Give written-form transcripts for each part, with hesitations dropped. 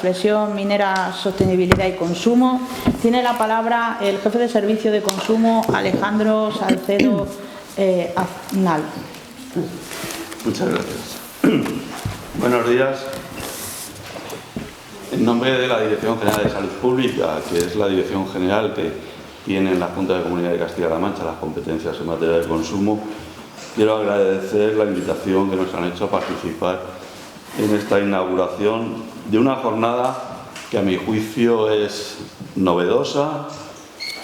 reflexión minera, sostenibilidad y consumo. Tiene la palabra el jefe de servicio de consumo, Alejandro Salcedo Aznal. Muchas gracias. Buenos días. En nombre de la Dirección General de Salud Pública, que es la dirección general que tiene en la Junta de Comunidad de Castilla-La Mancha las competencias en materia de consumo, quiero agradecer la invitación que nos han hecho a participar en esta inauguración de una jornada que a mi juicio es novedosa,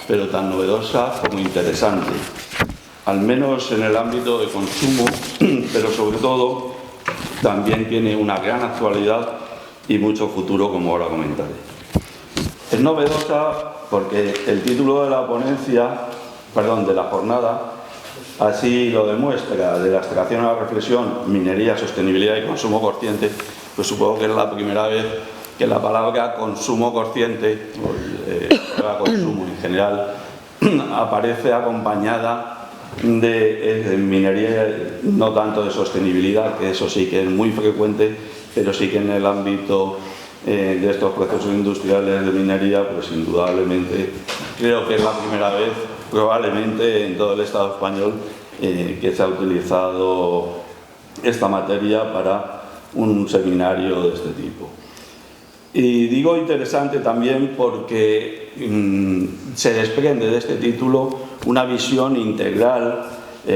pero tan novedosa como interesante, al menos en el ámbito de consumo, pero sobre todo también tiene una gran actualidad y mucho futuro, como ahora comentaré. Es novedosa porque el título de la de la jornada, así lo demuestra, de la extracción a la reflexión, minería, sostenibilidad y consumo consciente. Pues supongo que es la primera vez que la palabra consumo consciente, o la palabra consumo en general, aparece acompañada de minería, no tanto de sostenibilidad, que eso sí que es muy frecuente, pero sí que en el ámbito de estos procesos industriales de minería, pues indudablemente creo que es la primera vez, probablemente en todo el Estado español, que se ha utilizado esta materia para un seminario de este tipo. Y digo interesante también porque se desprende de este título una visión integral,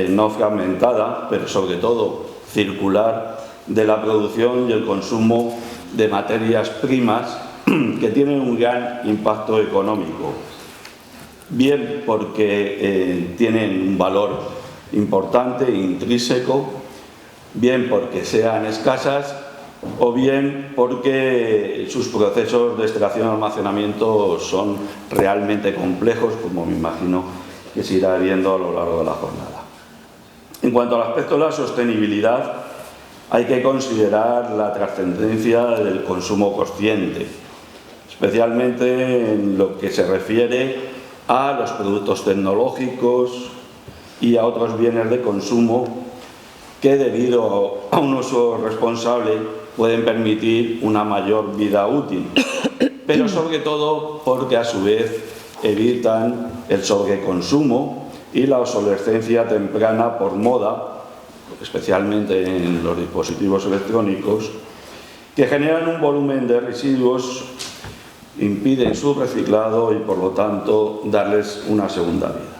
no fragmentada, pero sobre todo circular, de la producción y el consumo de materias primas que tienen un gran impacto económico. Bien porque tienen un valor importante, intrínseco, bien porque sean escasas o bien porque sus procesos de extracción y almacenamiento son realmente complejos, como me imagino que se irá viendo a lo largo de la jornada. En cuanto al aspecto de la sostenibilidad, hay que considerar la trascendencia del consumo consciente, especialmente en lo que se refiere a los productos tecnológicos y a otros bienes de consumo que, debido a un uso responsable, pueden permitir una mayor vida útil, pero sobre todo porque a su vez evitan el sobreconsumo y la obsolescencia temprana por moda, especialmente en los dispositivos electrónicos, que generan un volumen de residuos, impiden su reciclado y, por lo tanto, darles una segunda vida.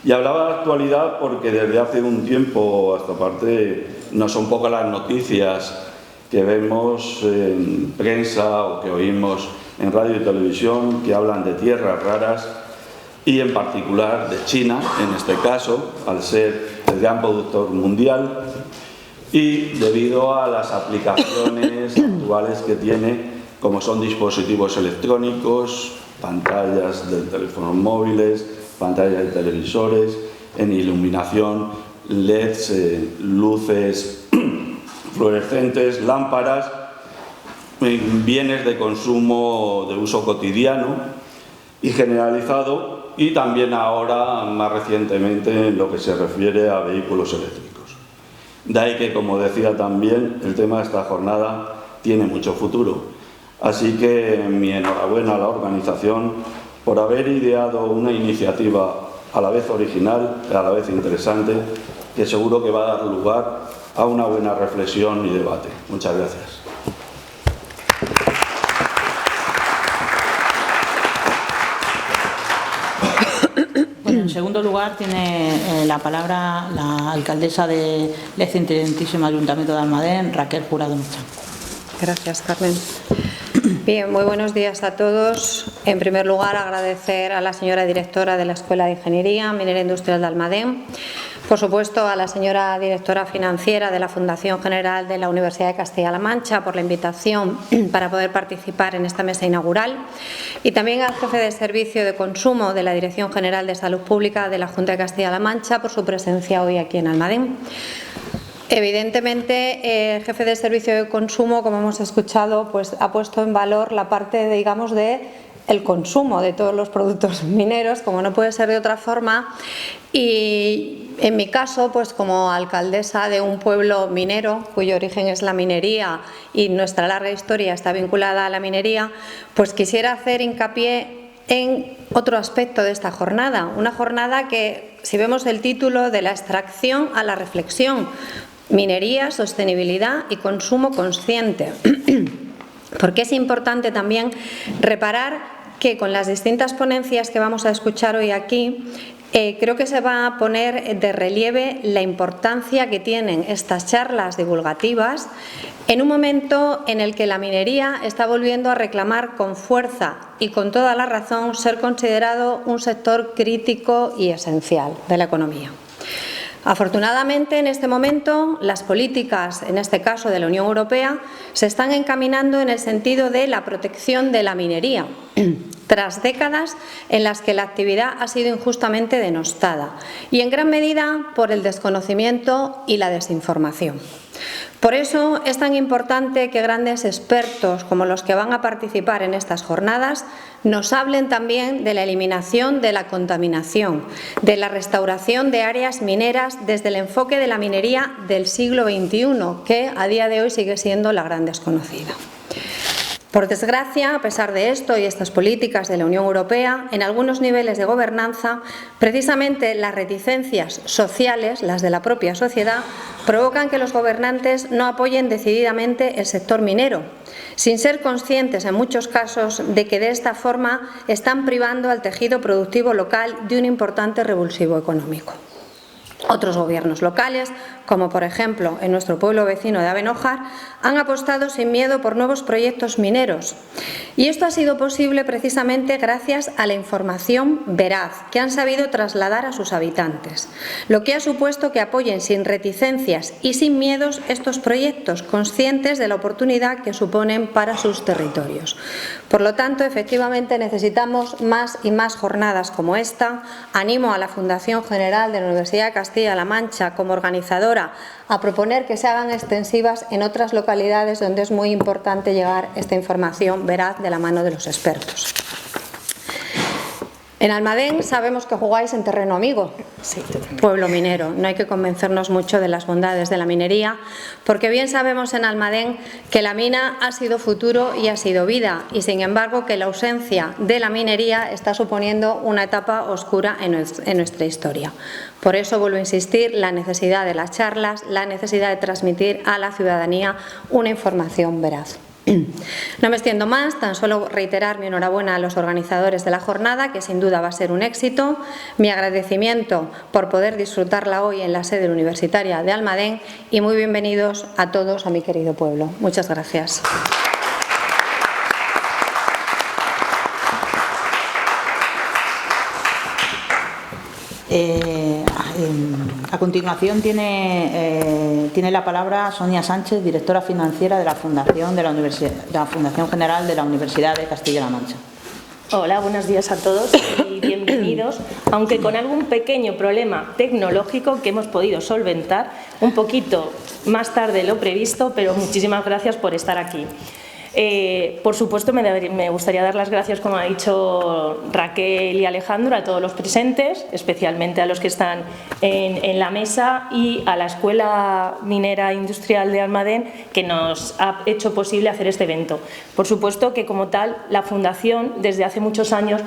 Y hablaba de actualidad porque desde hace un tiempo a esta parte no son pocas las noticias que vemos en prensa o que oímos en radio y televisión que hablan de tierras raras y en particular de China, en este caso, al ser el gran productor mundial y debido a las aplicaciones actuales que tiene, como son dispositivos electrónicos, pantallas de teléfonos móviles, pantallas de televisores, en iluminación, LEDs, luces fluorescentes, lámparas, bienes de consumo de uso cotidiano y generalizado, y también ahora, más recientemente, en lo que se refiere a vehículos eléctricos. De ahí que, como decía también, el tema de esta jornada tiene mucho futuro. Así que mi enhorabuena a la organización por haber ideado una iniciativa a la vez original y a la vez interesante, que seguro que va a dar lugar a una buena reflexión y debate. Muchas gracias. Bueno, en segundo lugar tiene la palabra la alcaldesa del excelentísimo Ayuntamiento de Almadén, Raquel Jurado Mechán. Gracias, Carmen. Bien, muy buenos días a todos. En primer lugar, agradecer a la señora directora de la Escuela de Ingeniería Minera Industrial de Almadén, por supuesto a la señora directora financiera de la Fundación General de la Universidad de Castilla-La Mancha por la invitación para poder participar en esta mesa inaugural, y también al jefe de Servicio de Consumo de la Dirección General de Salud Pública de la Junta de Castilla-La Mancha por su presencia hoy aquí en Almadén. Evidentemente, el jefe de Servicio de Consumo, como hemos escuchado, pues ha puesto en valor la parte, digamos, de el consumo de todos los productos mineros, como no puede ser de otra forma, y en mi caso, pues como alcaldesa de un pueblo minero cuyo origen es la minería y nuestra larga historia está vinculada a la minería, pues quisiera hacer hincapié en otro aspecto de esta jornada, una jornada que, si vemos el título, de la extracción a la reflexión, minería, sostenibilidad y consumo consciente. Porque es importante también reparar que con las distintas ponencias que vamos a escuchar hoy aquí, creo que se va a poner de relieve la importancia que tienen estas charlas divulgativas en un momento en el que la minería está volviendo a reclamar con fuerza y con toda la razón ser considerado un sector crítico y esencial de la economía. Afortunadamente, en este momento, las políticas, en este caso de la Unión Europea, se están encaminando en el sentido de la protección de la minería, tras décadas en las que la actividad ha sido injustamente denostada y en gran medida por el desconocimiento y la desinformación. Por eso es tan importante que grandes expertos como los que van a participar en estas jornadas nos hablen también de la eliminación de la contaminación, de la restauración de áreas mineras desde el enfoque de la minería del siglo XXI, que a día de hoy sigue siendo la gran desconocida. Por desgracia, a pesar de esto y estas políticas de la Unión Europea, en algunos niveles de gobernanza, precisamente las reticencias sociales, las de la propia sociedad, provocan que los gobernantes no apoyen decididamente el sector minero, sin ser conscientes en muchos casos de que de esta forma están privando al tejido productivo local de un importante revulsivo económico. Otros gobiernos locales, como por ejemplo en nuestro pueblo vecino de Abenójar, han apostado sin miedo por nuevos proyectos mineros. Y esto ha sido posible precisamente gracias a la información veraz que han sabido trasladar a sus habitantes, lo que ha supuesto que apoyen sin reticencias y sin miedos estos proyectos, conscientes de la oportunidad que suponen para sus territorios. Por lo tanto, efectivamente necesitamos más y más jornadas como esta. Animo a la Fundación General de la Universidad de Castilla-La Mancha como organizadora a proponer que se hagan extensivas en otras localidades donde es muy importante llegar esta información veraz de la mano de los expertos. En Almadén sabemos que jugáis en terreno amigo, sí, pueblo minero. No hay que convencernos mucho de las bondades de la minería, porque bien sabemos en Almadén que la mina ha sido futuro y ha sido vida, y sin embargo que la ausencia de la minería está suponiendo una etapa oscura en nuestra historia. Por eso vuelvo a insistir, la necesidad de las charlas, la necesidad de transmitir a la ciudadanía una información veraz. No me extiendo más, tan solo reiterar mi enhorabuena a los organizadores de la jornada, que sin duda va a ser un éxito, mi agradecimiento por poder disfrutarla hoy en la sede universitaria de Almadén y muy bienvenidos a todos a mi querido pueblo. Muchas gracias. A continuación tiene la palabra Sonia Sánchez, directora financiera de la Fundación General de la Universidad de Castilla-La Mancha. Hola, buenos días a todos y bienvenidos, aunque con algún pequeño problema tecnológico que hemos podido solventar un poquito más tarde de lo previsto, pero muchísimas gracias por estar aquí. Por supuesto, me gustaría dar las gracias, como ha dicho Raquel y Alejandro, a todos los presentes, especialmente a los que están en la mesa, y a la Escuela Minera Industrial de Almadén, que nos ha hecho posible hacer este evento. Por supuesto que, como tal, la Fundación desde hace muchos años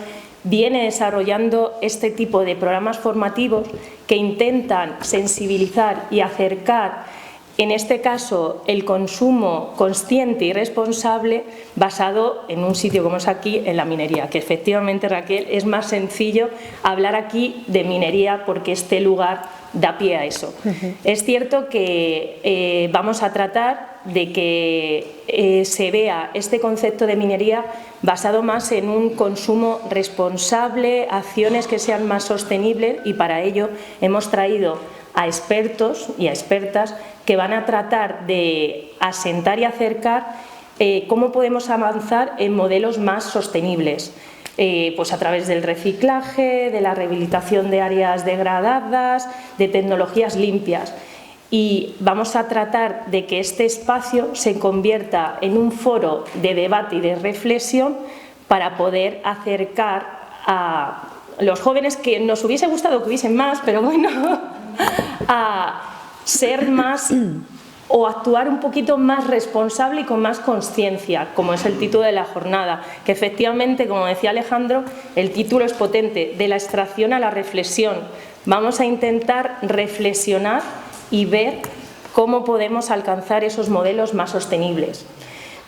viene desarrollando este tipo de programas formativos que intentan sensibilizar y acercar, en este caso, el consumo consciente y responsable basado en un sitio como es aquí, en la minería, que efectivamente, Raquel, es más sencillo hablar aquí de minería porque este lugar da pie a eso. Es cierto que vamos a tratar de que se vea este concepto de minería basado más en un consumo responsable, acciones que sean más sostenibles, y para ello hemos traído a expertos y a expertas que van a tratar de asentar y acercar cómo podemos avanzar en modelos más sostenibles, pues a través del reciclaje, de la rehabilitación de áreas degradadas, de tecnologías limpias. Y vamos a tratar de que este espacio se convierta en un foro de debate y de reflexión para poder acercar a los jóvenes, que nos hubiese gustado que hubiesen más, pero bueno, a ser más o actuar un poquito más responsable y con más conciencia, como es el título de la jornada, que efectivamente, como decía Alejandro, el título es potente, de la extracción a la reflexión. Vamos a intentar reflexionar y ver cómo podemos alcanzar esos modelos más sostenibles.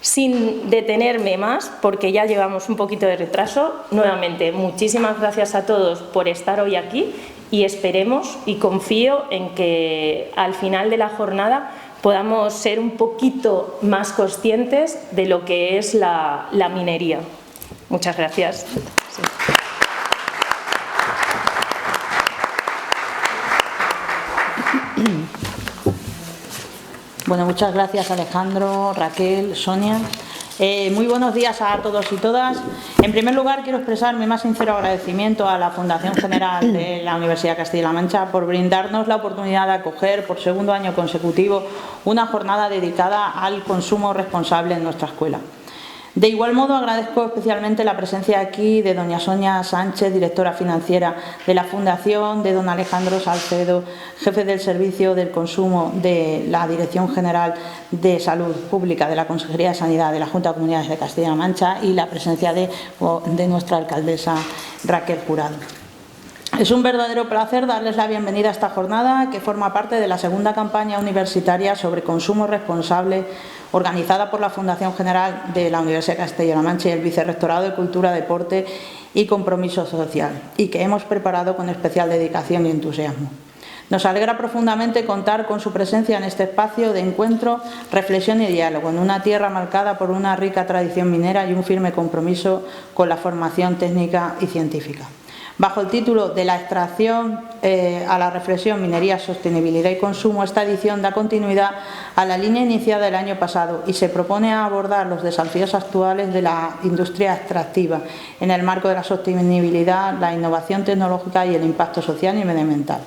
Sin detenerme más, porque ya llevamos un poquito de retraso, nuevamente muchísimas gracias a todos por estar hoy aquí y esperemos y confío en que al final de la jornada podamos ser un poquito más conscientes de lo que es la minería. Muchas gracias. Sí. Bueno, muchas gracias Alejandro, Raquel, Sonia. Muy buenos días a todos y todas. En primer lugar, quiero expresar mi más sincero agradecimiento a la Fundación General de la Universidad de Castilla-La Mancha por brindarnos la oportunidad de acoger por segundo año consecutivo una jornada dedicada al consumo responsable en nuestra escuela. De igual modo, agradezco especialmente la presencia aquí de doña Sonia Sánchez, directora financiera de la Fundación, de don Alejandro Salcedo, jefe del Servicio del Consumo de la Dirección General de Salud Pública de la Consejería de Sanidad de la Junta de Comunidades de Castilla-La Mancha y la presencia de nuestra alcaldesa Raquel Jurado. Es un verdadero placer darles la bienvenida a esta jornada que forma parte de la segunda campaña universitaria sobre consumo responsable organizada por la Fundación General de la Universidad de Castilla-La Mancha y el Vicerrectorado de Cultura, Deporte y Compromiso Social, y que hemos preparado con especial dedicación y entusiasmo. Nos alegra profundamente contar con su presencia en este espacio de encuentro, reflexión y diálogo, en una tierra marcada por una rica tradición minera y un firme compromiso con la formación técnica y científica. Bajo el título de la extracción a la reflexión, minería, sostenibilidad y consumo, esta edición da continuidad a la línea iniciada el año pasado y se propone abordar los desafíos actuales de la industria extractiva en el marco de la sostenibilidad, la innovación tecnológica y el impacto social y medioambiental.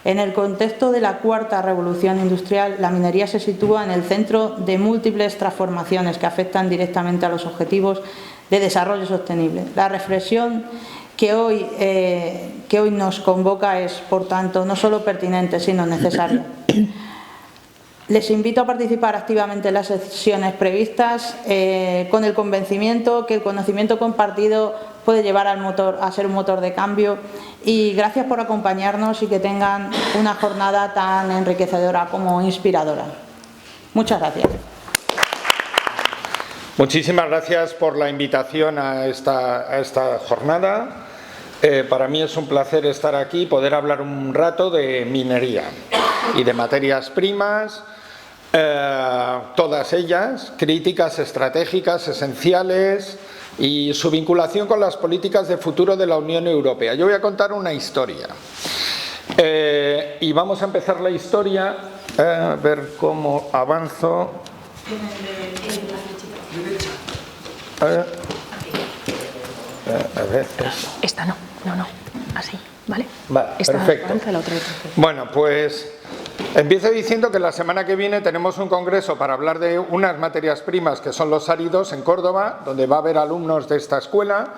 En el contexto de la cuarta revolución industrial, la minería se sitúa en el centro de múltiples transformaciones que afectan directamente a los objetivos de desarrollo sostenible. La reflexión que hoy nos convoca es, por tanto, no solo pertinente, sino necesaria. Les invito a participar activamente en las sesiones previstas con el convencimiento que el conocimiento compartido puede llevar a ser un motor de cambio, y gracias por acompañarnos y que tengan una jornada tan enriquecedora como inspiradora. Muchas gracias. Muchísimas gracias por la invitación a esta jornada. Para mí es un placer estar aquí y poder hablar un rato de minería y de materias primas, todas ellas críticas, estratégicas, esenciales, y su vinculación con las políticas de futuro de la Unión Europea. Yo voy a contar una historia y vamos a empezar la historia, a ver cómo avanzo. A ver, Esta no, así, ¿vale? Vale, perfecto. Bueno, pues empiezo diciendo que la semana que viene tenemos un congreso para hablar de unas materias primas que son los áridos en Córdoba, donde va a haber alumnos de esta escuela,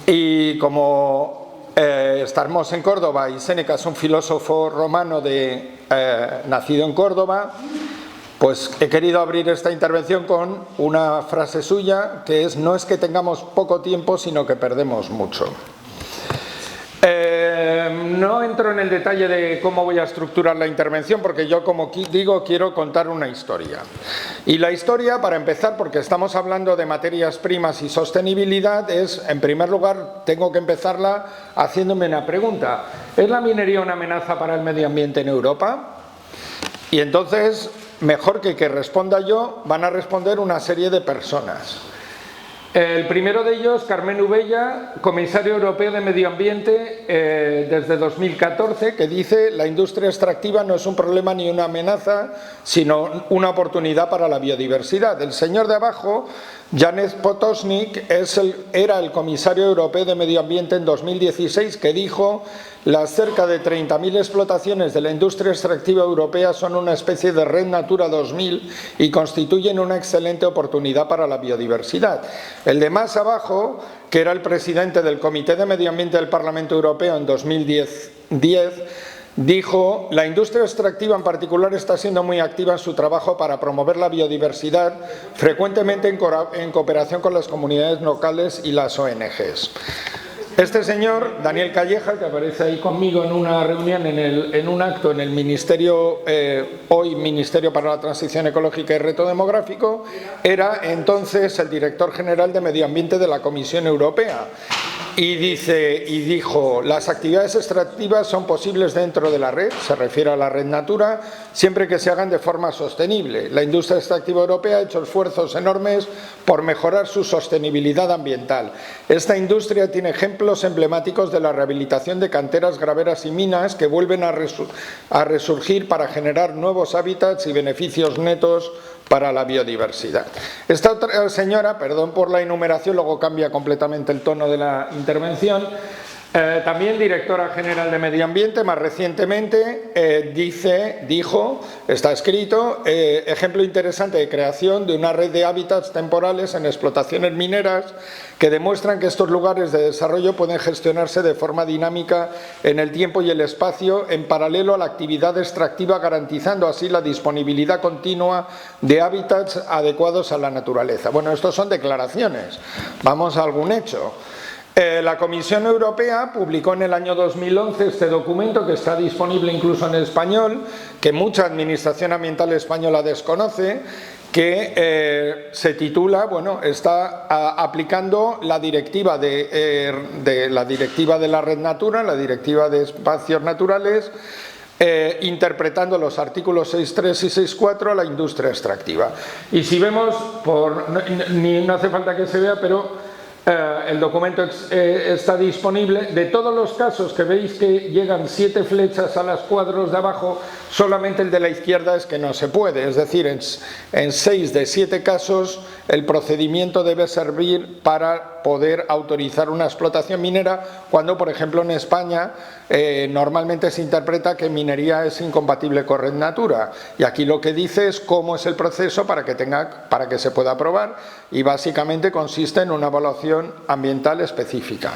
y como estamos en Córdoba y Séneca es un filósofo romano nacido en Córdoba, pues he querido abrir esta intervención con una frase suya, que es: no es que tengamos poco tiempo, sino que perdemos mucho. No entro en el detalle de cómo voy a estructurar la intervención, porque yo, como digo, quiero contar una historia. Y la historia, para empezar, porque estamos hablando de materias primas y sostenibilidad, es, en primer lugar, tengo que empezarla haciéndome una pregunta. ¿Es la minería una amenaza para el medio ambiente en Europa? Y entonces, mejor que responda yo, van a responder una serie de personas. El primero de ellos, Carmen Ubella, comisario europeo de Medio Ambiente desde 2014, que dice: la industria extractiva no es un problema ni una amenaza, sino una oportunidad para la biodiversidad. El señor de abajo Janez Potočnik era el comisario europeo de Medio Ambiente en 2016, que dijo: las cerca de 30.000 explotaciones de la industria extractiva europea son una especie de red Natura 2000 y constituyen una excelente oportunidad para la biodiversidad. El de más abajo, que era el presidente del Comité de Medio Ambiente del Parlamento Europeo en 2010, dijo: la industria extractiva en particular está siendo muy activa en su trabajo para promover la biodiversidad, frecuentemente en cooperación con las comunidades locales y las ONGs. Este señor, Daniel Calleja, que aparece ahí conmigo en una reunión, en un acto en el Ministerio, hoy Ministerio para la Transición Ecológica y Reto Demográfico, era entonces el director general de Medio Ambiente de la Comisión Europea. Y dijo: las actividades extractivas son posibles dentro de la red, se refiere a la red Natura, siempre que se hagan de forma sostenible. La industria extractiva europea ha hecho esfuerzos enormes por mejorar su sostenibilidad ambiental. Esta industria tiene ejemplos emblemáticos de la rehabilitación de canteras, graveras y minas que vuelven a resurgir para generar nuevos hábitats y beneficios netos para la biodiversidad. Esta otra señora, perdón por la enumeración, luego cambia completamente el tono de la intervención, también directora general de Medio Ambiente, más recientemente, dijo, está escrito, ejemplo interesante de creación de una red de hábitats temporales en explotaciones mineras que demuestran que estos lugares de desarrollo pueden gestionarse de forma dinámica en el tiempo y el espacio en paralelo a la actividad extractiva, garantizando así la disponibilidad continua de hábitats adecuados a la naturaleza. Bueno, estos son declaraciones, vamos a algún hecho. La Comisión Europea publicó en el año 2011 este documento, que está disponible incluso en español, que mucha administración ambiental española desconoce, que se titula, bueno, está aplicando la directiva de la Red Natura, la directiva de espacios naturales, interpretando los artículos 6.3 y 6.4 a la industria extractiva. Y si vemos, no hace falta que se vea, pero el documento está disponible. De todos los casos que veis que llegan 7 flechas a los cuadros de abajo, solamente el de la izquierda es que no se puede, es decir, en 6 de 7 casos el procedimiento debe servir para poder autorizar una explotación minera, cuando por ejemplo en España normalmente se interpreta que minería es incompatible con Red Natura, y aquí lo que dice es cómo es el proceso para que se pueda aprobar, y básicamente consiste en una evaluación ambiental específica.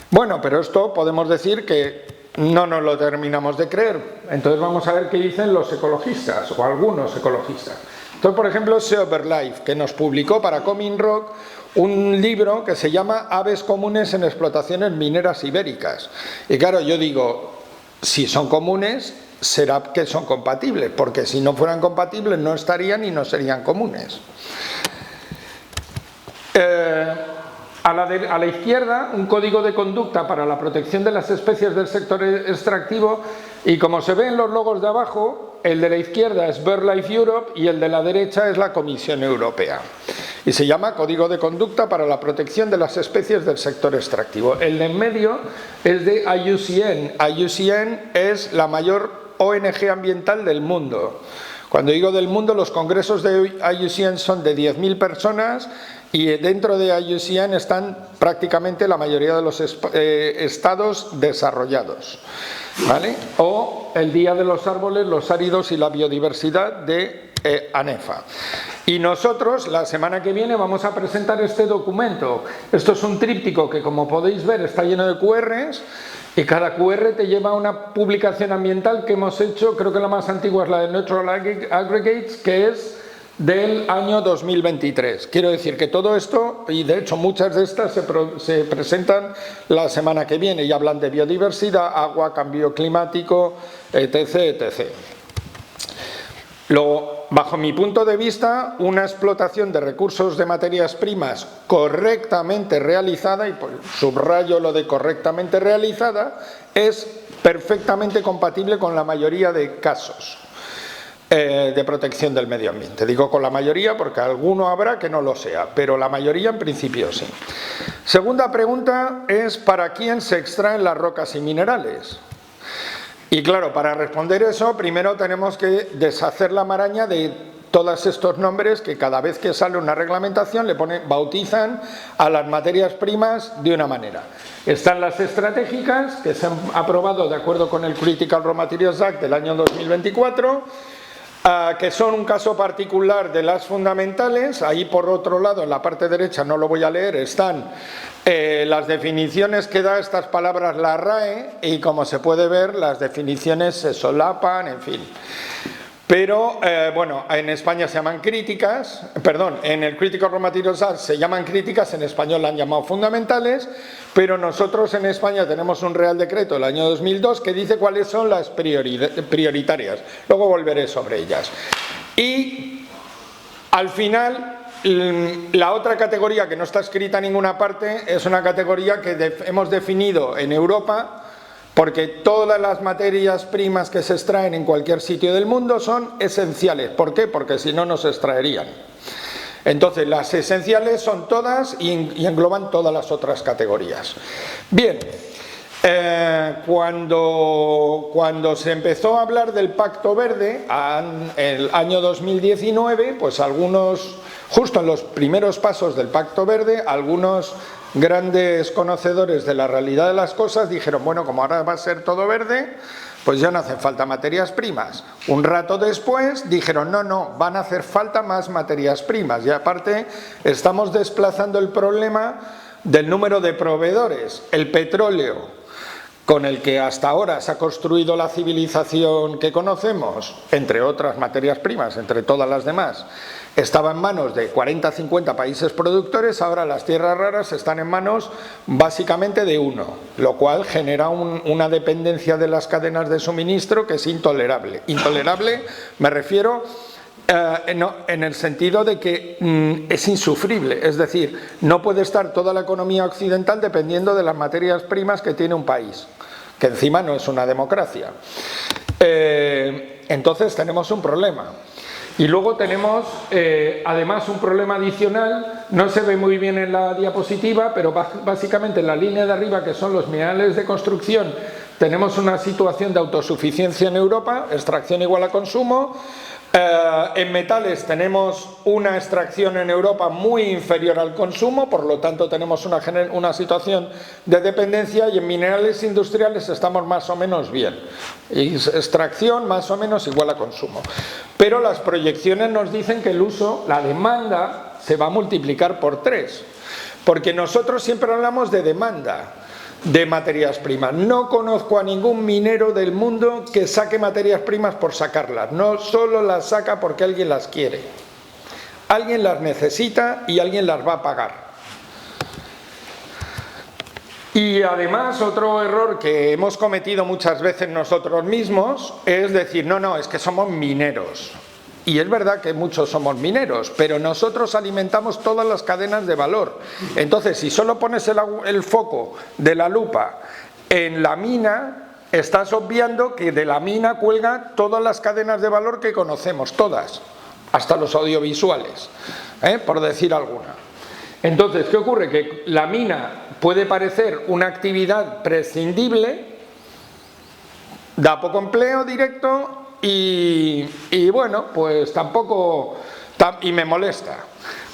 Bueno, pero esto podemos decir que no nos lo terminamos de creer. Entonces vamos a ver qué dicen los ecologistas, o algunos ecologistas. Entonces, por ejemplo, SeaBirdLife, que nos publicó para Coming Rock un libro que se llama Aves comunes en explotaciones mineras ibéricas. Y claro, yo digo, si son comunes, será que son compatibles, porque si no fueran compatibles no estarían y no serían comunes. A la izquierda, un código de conducta para la protección de las especies del sector extractivo, y como se ve en los logos de abajo, el de la izquierda es BirdLife Europe y el de la derecha es la Comisión Europea. Y se llama Código de Conducta para la Protección de las Especies del Sector Extractivo. El de en medio es de IUCN. IUCN es la mayor ONG ambiental del mundo. Cuando digo del mundo, los congresos de IUCN son de 10.000 personas, y dentro de IUCN están prácticamente la mayoría de los estados desarrollados, ¿vale? O el Día de los Árboles, los Áridos y la Biodiversidad de ANEFA. Y nosotros la semana que viene vamos a presentar este documento. Esto es un tríptico que, como podéis ver, está lleno de QRs, y cada QR te lleva a una publicación ambiental que hemos hecho. Creo que la más antigua es la de Neutral Aggregates, que es del año 2023. Quiero decir que todo esto, y de hecho muchas de estas se presentan la semana que viene y hablan de biodiversidad, agua, cambio climático, etc., etc. Luego, bajo mi punto de vista, una explotación de recursos de materias primas correctamente realizada, y subrayo lo de correctamente realizada, es perfectamente compatible con la mayoría de casos de protección del medio ambiente. Digo con la mayoría porque alguno habrá que no lo sea, pero la mayoría en principio sí. Segunda pregunta es: ¿para quién se extraen las rocas y minerales? Y claro, para responder eso, primero tenemos que deshacer la maraña de todos estos nombres que cada vez que sale una reglamentación bautizan a las materias primas de una manera. Están las estratégicas, que se han aprobado de acuerdo con el Critical Raw Materials Act del año 2024, que son un caso particular de las fundamentales. Ahí por otro lado, en la parte derecha, no lo voy a leer, están las definiciones que da estas palabras la RAE, y como se puede ver, las definiciones se solapan, en fin. Pero, bueno, en España se llaman críticas, perdón, en el Critical Raw Materials Act se llaman críticas, en español la han llamado fundamentales, pero nosotros en España tenemos un Real Decreto del año 2002 que dice cuáles son las prioritarias. Luego volveré sobre ellas. Y, al final, la otra categoría que no está escrita en ninguna parte es una categoría que hemos definido en Europa, porque todas las materias primas que se extraen en cualquier sitio del mundo son esenciales. ¿Por qué? Porque si no, no se extraerían. Entonces, las esenciales son todas y engloban todas las otras categorías. Bien, cuando se empezó a hablar del Pacto Verde, en el año 2019, pues algunos, justo en los primeros pasos del Pacto Verde, algunos grandes conocedores de la realidad de las cosas dijeron, bueno, como ahora va a ser todo verde, pues ya no hacen falta materias primas. Un rato después dijeron, no, van a hacer falta más materias primas, y aparte estamos desplazando el problema del número de proveedores. El petróleo, con el que hasta ahora se ha construido la civilización que conocemos, entre otras materias primas, entre todas las demás, estaba en manos de 40-50 países productores. Ahora las tierras raras están en manos básicamente de uno, lo cual genera una dependencia de las cadenas de suministro que es intolerable. Intolerable me refiero en el sentido de que es insufrible, es decir, no puede estar toda la economía occidental dependiendo de las materias primas que tiene un país, que encima no es una democracia. Entonces tenemos un problema. Y luego tenemos además un problema adicional, no se ve muy bien en la diapositiva, pero básicamente en la línea de arriba, que son los minerales de construcción, tenemos una situación de autosuficiencia en Europa, extracción igual a consumo. En metales tenemos una extracción en Europa muy inferior al consumo, por lo tanto tenemos una situación de dependencia, y en minerales industriales estamos más o menos bien. Y extracción más o menos igual a consumo. Pero las proyecciones nos dicen que el uso, la demanda, se va a multiplicar por 3. Porque nosotros siempre hablamos de demanda de materias primas. No conozco a ningún minero del mundo que saque materias primas por sacarlas. No solo las saca porque alguien las quiere. Alguien las necesita y alguien las va a pagar. Y además, otro error que hemos cometido muchas veces nosotros mismos es decir, no, es que somos mineros. Y es verdad que muchos somos mineros, pero nosotros alimentamos todas las cadenas de valor. Entonces, si solo pones el foco de la lupa en la mina, estás obviando que de la mina cuelgan todas las cadenas de valor que conocemos, todas, hasta los audiovisuales, por decir alguna. Entonces, ¿qué ocurre? Que la mina puede parecer una actividad prescindible, da poco empleo directo, y bueno, pues tampoco, y me molesta.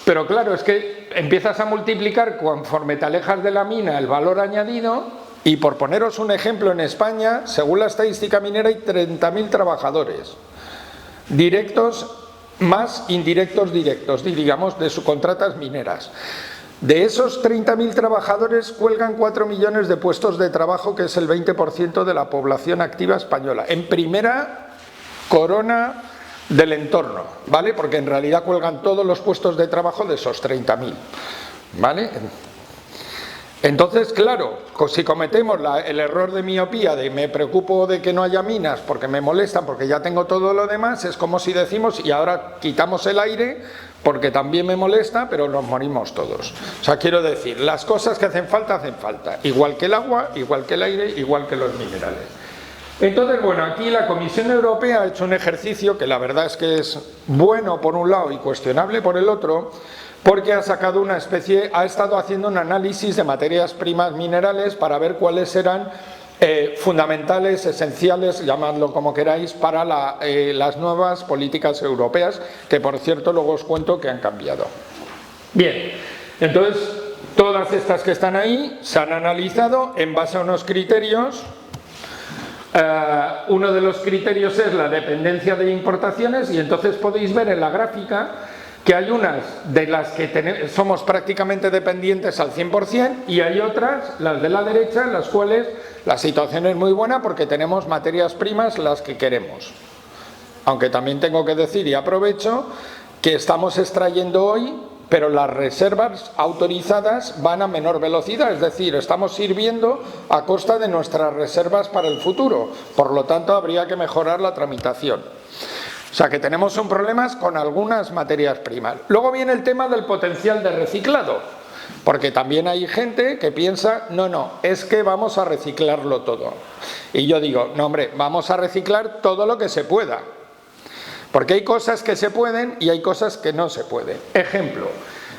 Pero claro, es que empiezas a multiplicar conforme te alejas de la mina el valor añadido, y por poneros un ejemplo, en España, según la estadística minera, hay 30.000 trabajadores, directos más indirectos directos, digamos, de subcontratas mineras. De esos 30.000 trabajadores cuelgan 4 millones de puestos de trabajo, que es el 20% de la población activa española. En primera corona del entorno, ¿vale? Porque en realidad cuelgan todos los puestos de trabajo de esos 30.000, ¿vale? Entonces, claro, si cometemos el error de miopía de me preocupo de que no haya minas porque me molestan, porque ya tengo todo lo demás, es como si decimos, y ahora quitamos el aire porque también me molesta, pero nos morimos todos. O sea, quiero decir, las cosas que hacen falta, igual que el agua, igual que el aire, igual que los minerales. Entonces, bueno, aquí la Comisión Europea ha hecho un ejercicio que la verdad es que es bueno por un lado y cuestionable por el otro, porque ha sacado ha estado haciendo un análisis de materias primas minerales para ver cuáles eran fundamentales, esenciales, llamadlo como queráis, para las nuevas políticas europeas, que por cierto luego os cuento que han cambiado. Bien, entonces todas estas que están ahí se han analizado en base a unos criterios. Uno de los criterios es la dependencia de importaciones, y entonces podéis ver en la gráfica que hay unas de las que somos prácticamente dependientes al 100% y hay otras, las de la derecha, en las cuales la situación es muy buena porque tenemos materias primas las que queremos. Aunque también tengo que decir, y aprovecho, que estamos extrayendo hoy, pero las reservas autorizadas van a menor velocidad, es decir, estamos sirviendo a costa de nuestras reservas para el futuro, por lo tanto habría que mejorar la tramitación. O sea que tenemos un problema con algunas materias primas. Luego viene el tema del potencial de reciclado, porque también hay gente que piensa, no, es que vamos a reciclarlo todo. Y yo digo, no hombre, vamos a reciclar todo lo que se pueda. Porque hay cosas que se pueden y hay cosas que no se pueden. Ejemplo,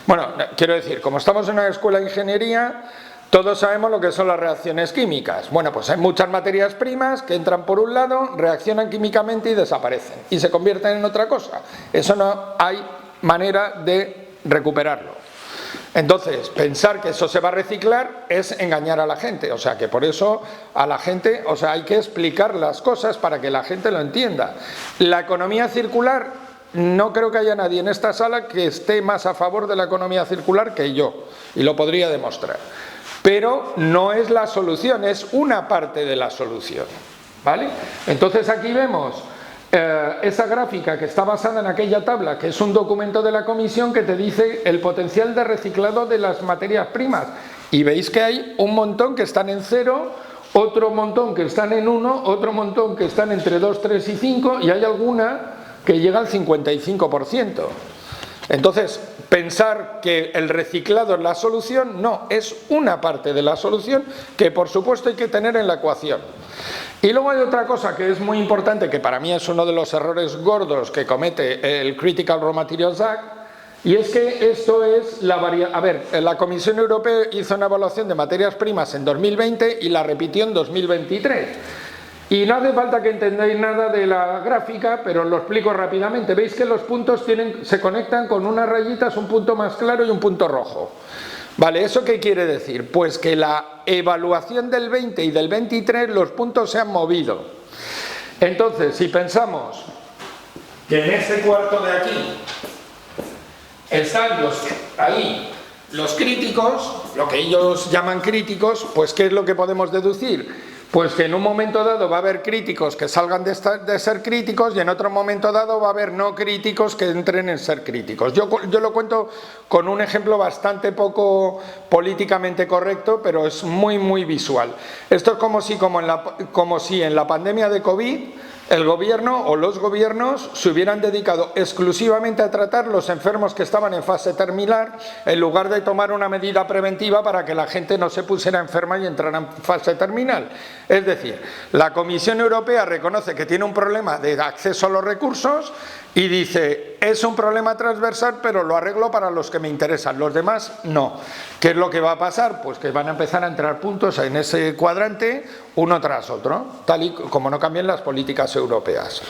bueno, quiero decir, como estamos en una escuela de ingeniería, todos sabemos lo que son las reacciones químicas. Bueno, pues hay muchas materias primas que entran por un lado, reaccionan químicamente y desaparecen. Y se convierten en otra cosa. Eso no hay manera de recuperarlo. Entonces, pensar que eso se va a reciclar es engañar a la gente, o sea que por eso a la gente, o sea, hay que explicar las cosas para que la gente lo entienda. La economía circular, no creo que haya nadie en esta sala que esté más a favor de la economía circular que yo, y lo podría demostrar. Pero no es la solución, es una parte de la solución, ¿vale? Entonces aquí vemos esa gráfica que está basada en aquella tabla, que es un documento de la comisión que te dice el potencial de reciclado de las materias primas, y veis que hay un montón que están en 0, otro montón que están en 1, otro montón que están entre 2, 3 y 5, y hay alguna que llega al 55%. Entonces, pensar que el reciclado es la solución, no, es una parte de la solución que por supuesto hay que tener en la ecuación. Y luego hay otra cosa que es muy importante, que para mí es uno de los errores gordos que comete el Critical Raw Materials Act, y es que esto es la variable. A ver, la Comisión Europea hizo una evaluación de materias primas en 2020 y la repitió en 2023. Y no hace falta que entendáis nada de la gráfica, pero os lo explico rápidamente. Veis que los puntos se conectan con unas rayitas, un punto más claro y un punto rojo. Vale, ¿eso qué quiere decir? Pues que la evaluación del 20 y del 23 los puntos se han movido. Entonces, si pensamos que en este cuarto de aquí están los críticos, lo que ellos llaman críticos, pues ¿qué es lo que podemos deducir? Pues que en un momento dado va a haber críticos que salgan de ser críticos y en otro momento dado va a haber no críticos que entren en ser críticos. Yo lo cuento con un ejemplo bastante poco políticamente correcto, pero es muy visual. Esto es como si en la pandemia de COVID el gobierno o los gobiernos se hubieran dedicado exclusivamente a tratar los enfermos que estaban en fase terminal en lugar de tomar una medida preventiva para que la gente no se pusiera enferma y entrara en fase terminal. Es decir, la Comisión Europea reconoce que tiene un problema de acceso a los recursos y dice, es un problema transversal, pero lo arreglo para los que me interesan, los demás no. ¿Qué es lo que va a pasar? Pues que van a empezar a entrar puntos en ese cuadrante uno tras otro, tal y como no cambien las políticas europeas.